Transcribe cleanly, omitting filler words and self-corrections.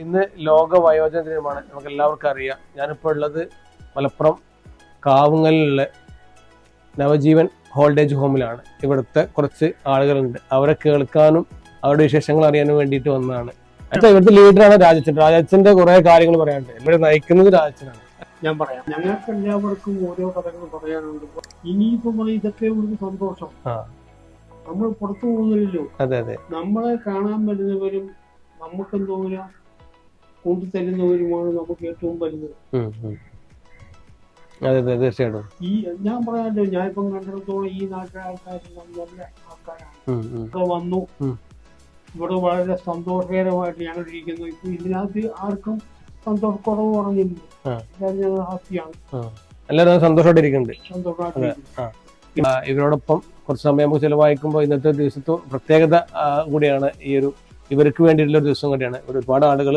ഇന്ന് ലോക വയോജന ദിനമാണ്. നമുക്ക് എല്ലാവർക്കും അറിയാം. ഞാനിപ്പോൾ ഉള്ളത് മലപ്പുറം കാവുങ്ങലിലുള്ള നവജീവൻ ഹോൾഡേജ് ഹോമിലാണ്. ഇവിടുത്തെ കുറച്ച് ആളുകളുണ്ട്. അവരെ കേൾക്കാനും അവരുടെ വിശേഷങ്ങൾ അറിയാനും വേണ്ടിയിട്ട് വന്നതാണ്. ഇവിടുത്തെ ലീഡറാണ് രാജച്ചൻ. രാജച്ചന്റെ കുറെ കാര്യങ്ങൾ പറയാനുണ്ട്. എല്ലാവരും നയിക്കുന്നത് രാജച്ചനാണ്. ഞാൻ പറയാം, ഞങ്ങൾക്ക് എല്ലാവർക്കും ഓരോ കഥകൾ പറയാനുണ്ട്. ഇനിയിപ്പോ ഇതൊക്കെ ഒരു സന്തോഷം. നമ്മൾ പുറത്തു പോകുന്നില്ലല്ലോ. അതെ അതെ, നമ്മളെ കാണാൻ വരുന്നവരും നമുക്കെന്തോ കൊണ്ടുതരുന്നവരുമാണ് നമുക്ക് ഏറ്റവും വലുത്. അതെ അതെ, തീർച്ചയായിട്ടും. ഈ ഞാൻ പറയാമല്ലോ, ഞാനിപ്പം കണ്ടിടത്തോളം ഈ നാട്ടിലെ ആൾക്കാരെല്ലാം നല്ല ആൾക്കാരാണ്. ഇവിടെ വന്നു, ഇവിടെ വളരെ സന്തോഷകരമായിട്ട് ഞങ്ങൾ ഇരിക്കുന്നു. ഇപ്പൊ ഇതിനകത്ത് ആർക്കും സന്തോഷക്കുറവ് പറഞ്ഞില്ല. എല്ലാവരും ഞങ്ങൾ ഹാപ്പിയാണ്, എല്ലാവരും സന്തോഷമായിട്ട് ഇരിക്കുന്നുണ്ട്. സന്തോഷമായിട്ട് ഇവരോടൊപ്പം കുറച്ച് സമയം നമുക്ക് ചിലവഴിക്കുമ്പോൾ ഇന്നത്തെ ദിവസത്തെ പ്രത്യേകത കൂടിയാണ്. ഈ ഒരു ഇവർക്ക് വേണ്ടിയിട്ടുള്ള ഒരു ദിവസം കൂടിയാണ്. ഒരുപാട് ആളുകൾ